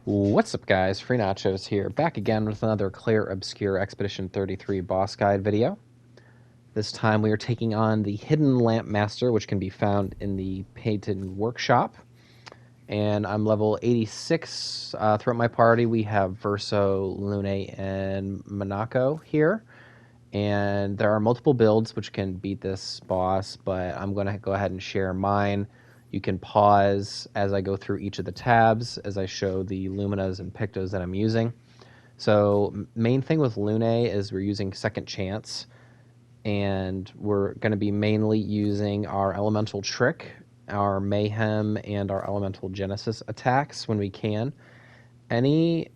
What's up, guys? Free Nachos here, back again with another Clair Obscur Expedition 33 boss guide video. This time we are taking on the hidden Lampmaster, which can be found in the Painted Workshop. And I'm level 86. Throughout my party, we have Verso, Lune, and Monaco here. And there are multiple builds which can beat this boss, but I'm going to go ahead and share mine. You can pause as I go through each of the tabs as I show the Luminas and Pictos that I'm using. So main thing with Lune is we're using Second Chance, and we're going to be mainly using our Elemental Trick, our Mayhem, and our Elemental Genesis attacks when we can. Any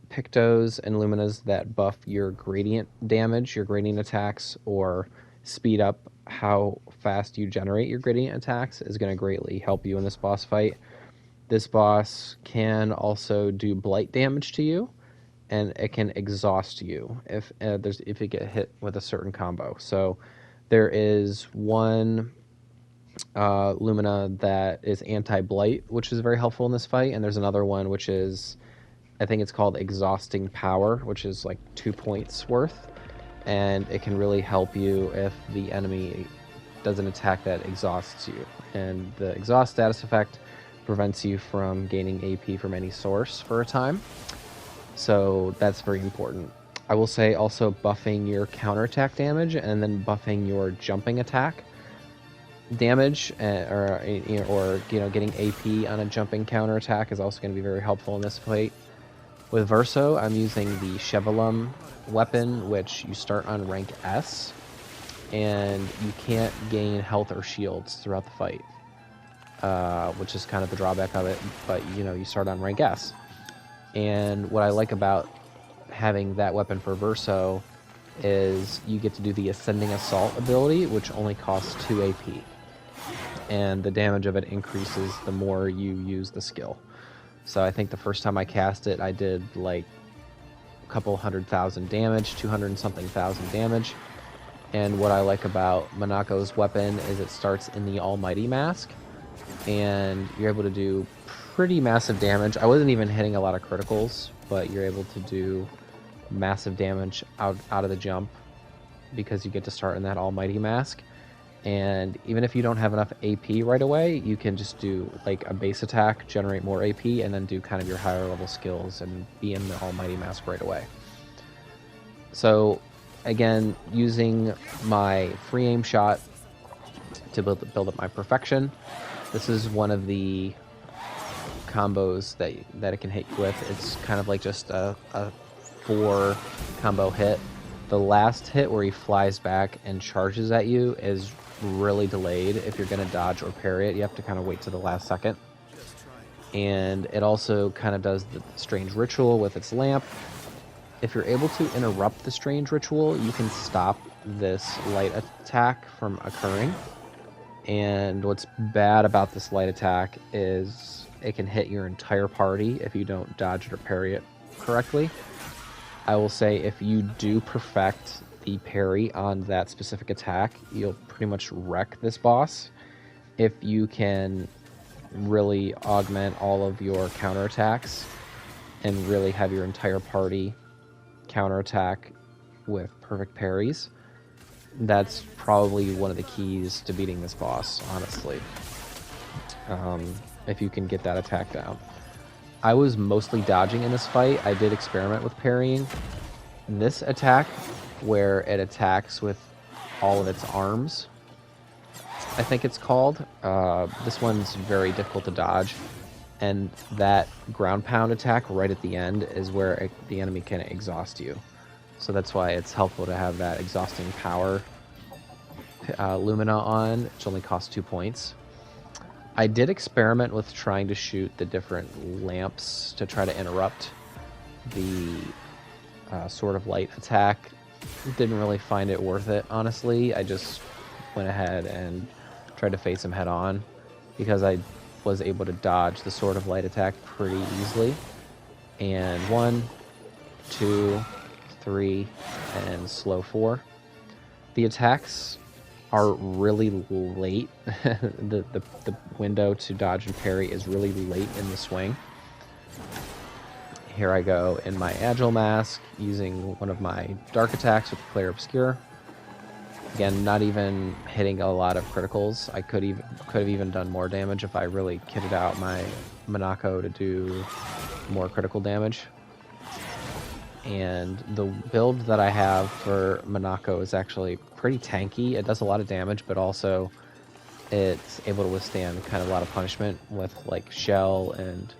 Pictos and Luminas that buff your gradient damage, your gradient attacks, or speed up how fast you generate your gradient attacks is going to greatly help you in this boss fight. This boss can also do blight damage to you, and it can exhaust you if you get hit with a certain combo. So there is one Lumina that is anti-blight, which is very helpful in this fight, and there's another one which is, I think it's called Exhausting Power, which is like 2 points worth, and it can really help you if the enemy does an attack that exhausts you. And the exhaust status effect prevents you from gaining AP from any source for a time, so that's very important. I will say also buffing your counterattack damage and then buffing your jumping attack damage, or getting AP on a jumping counterattack is also going to be very helpful in this fight. With Verso, I'm using the Chevelum weapon, which you start on rank S, and you can't gain health or shields throughout the fight, which is kind of the drawback of it, but you start on rank S. And what I like about having that weapon for Verso is you get to do the Ascending Assault ability, which only costs 2 AP, and the damage of it increases the more you use the skill. So I think the first time I cast it, I did like a couple 100,000 damage, 200 and something thousand damage. And what I like about Monaco's weapon is it starts in the Almighty Mask, and you're able to do pretty massive damage. I wasn't even hitting a lot of criticals, but you're able to do massive damage out of the jump because you get to start in that Almighty Mask. And even if you don't have enough AP right away, you can just do like a base attack, generate more AP, and then do kind of your higher level skills and be in the Almighty Mask right away. So again, using my free aim shot to build up my perfection. This is one of the combos that it can hit you with. It's kind of like just a 4 combo hit. The last hit where he flies back and charges at you is really delayed. If you're going to dodge or parry it, you have to kind of wait to the last second. And it also kind of does the strange ritual with its lamp. If you're able to interrupt the strange ritual, you can stop this light attack from occurring. And what's bad about this light attack is it can hit your entire party if you don't dodge it or parry it correctly. I will say if you do perfect the parry on that specific attack, you'll pretty much wreck this boss. If you can really augment all of your counterattacks and really have your entire party counterattack with perfect parries, that's probably one of the keys to beating this boss, honestly. If you can get that attack down. I was mostly dodging in this fight. I did experiment with parrying. This attack, where it attacks with all of its arms, I think it's called. This one's very difficult to dodge, and that ground pound attack right at the end is where the enemy can exhaust you. So that's why it's helpful to have that Exhausting Power Lumina on, which only costs 2 points. I did experiment with trying to shoot the different lamps to try to interrupt the Sword of Light attack. Didn't really find it worth it, honestly. I just went ahead and tried to face him head on because I was able to dodge the Sword of Light attack pretty easily. And 1, 2, 3, and slow 4. The attacks are really late. the window to dodge and parry is really late in the swing. Here I go in my Agile Mask, using one of my dark attacks with Clair Obscur. Again, not even hitting a lot of criticals. I could have even done more damage if I really kitted out my Monaco to do more critical damage. And the build that I have for Monaco is actually pretty tanky. It does a lot of damage, but also it's able to withstand kind of a lot of punishment with like shell and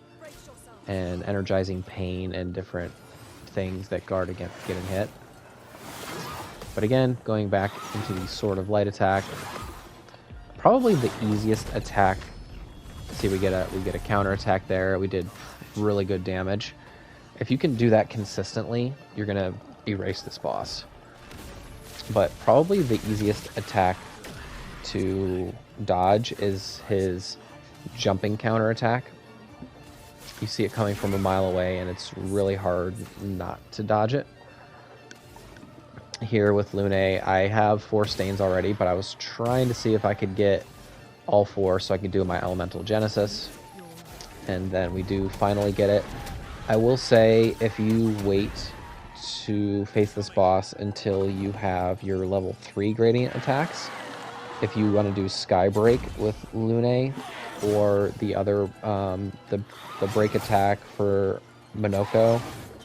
energizing pain and different things that guard against getting hit. But again, going back into the Sword of Light attack, probably the easiest attack. See, we get a counter attack there. We did really good damage. If you can do that consistently, you're gonna erase this boss. But probably the easiest attack to dodge is his jumping counter attack. You see it coming from a mile away, and it's really hard not to dodge it. Here with Lune, I have 4 stains already, but I was trying to see if I could get all 4 so I could do my Elemental Genesis. And then we do finally get it. I will say, if you wait to face this boss until you have your level 3 gradient attacks, if you want to do Sky Break with Lune, or the other, the break attack for Monaco,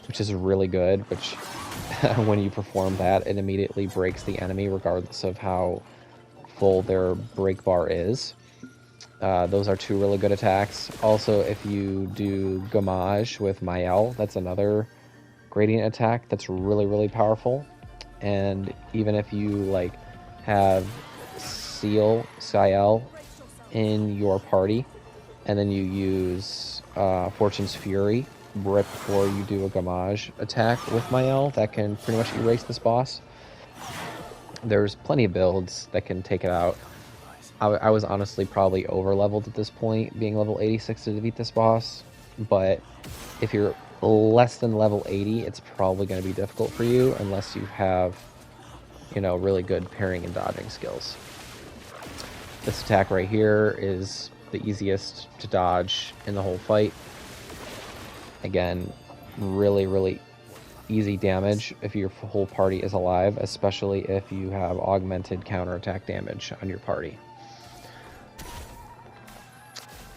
which is really good, which when you perform that, it immediately breaks the enemy regardless of how full their break bar is. Those are 2 really good attacks. Also, if you do Gommage with Mael, that's another gradient attack that's really, really powerful. And even if you like have Ciel in your party, and then you use Fortune's Fury right before you do a Gommage attack with Mael, that can pretty much erase this boss. There's plenty of builds that can take it out. I was honestly probably over-leveled at this point, being level 86 to defeat this boss, but if you're less than level 80, it's probably going to be difficult for you unless you have, you know, really good parrying and dodging skills. This attack right here is the easiest to dodge in the whole fight. Again, really, really easy damage if your whole party is alive, especially if you have augmented counterattack damage on your party.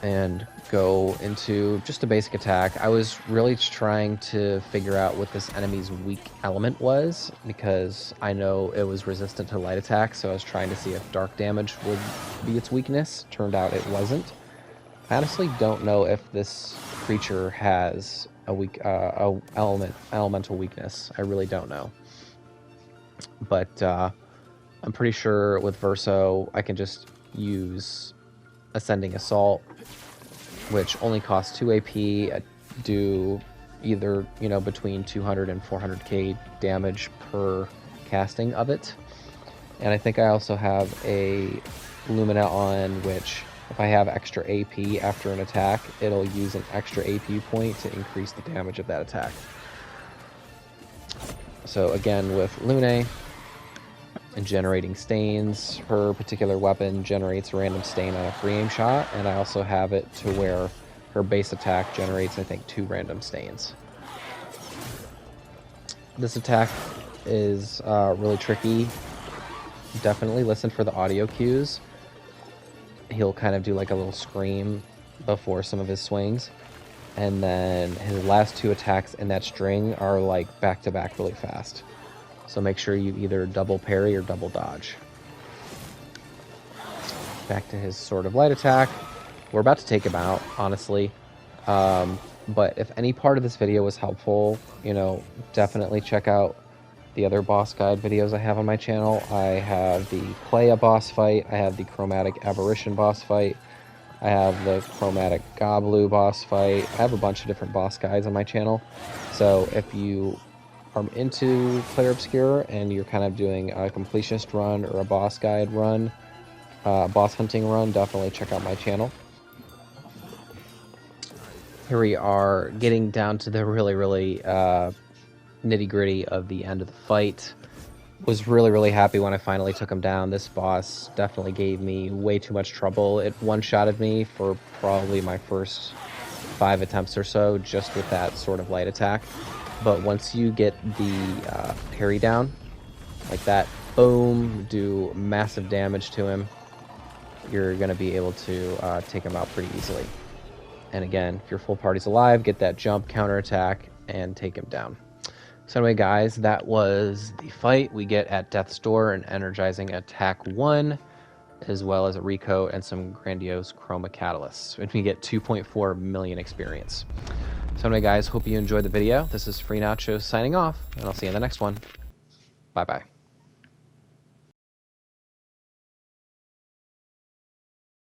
And go into just a basic attack. I was really trying to figure out what this enemy's weak element was, because I know it was resistant to light attacks, so I was trying to see if dark damage would be its weakness. Turned out it wasn't. I honestly don't know if this creature has a weak elemental weakness. I really don't know. But I'm pretty sure with Verso I can just use Ascending Assault, which only costs 2 AP, do either, you know, between 200 and 400k damage per casting of it. And I think I also have a Lumina on, which if I have extra AP after an attack, it'll use an extra AP point to increase the damage of that attack. So again, with Lune and generating stains, her particular weapon generates a random stain on a free aim shot, and I also have it to where her base attack generates, I think, 2 random stains. This attack is really tricky. Definitely listen for the audio cues. He'll kind of do like a little scream before some of his swings, and then his last 2 attacks in that string are like back-to-back really fast. So make sure you either double parry or double dodge. Back to his Sword of Light attack. We're about to take him out, honestly. But if any part of this video was helpful, you know, definitely check out the other boss guide videos I have on my channel. I have the Clair boss fight, I have the Chromatic Aberration boss fight, I have the Chromatic Goblu boss fight. I have a bunch of different boss guides on my channel. So if you are into Clair Obscur and you're kind of doing a completionist run or a boss guide run, boss hunting run, definitely check out my channel. Here we are getting down to the really nitty-gritty of the end of the fight. Was really happy when I finally took him down. This boss definitely gave me way too much trouble. It one-shotted me for probably my first 5 attempts or so just with that sort of light attack. But once you get the parry down, like that, boom, do massive damage to him, you're going to be able to take him out pretty easily. And again, if your full party's alive, get that jump, counterattack, and take him down. So anyway, guys, that was the fight. We get at Death's Door an energizing attack 1, as well as a Rico and some grandiose chroma catalysts. And we get 2.4 million experience. So anyway, guys, hope you enjoyed the video. This is Free Nacho signing off, and I'll see you in the next one. Bye-bye.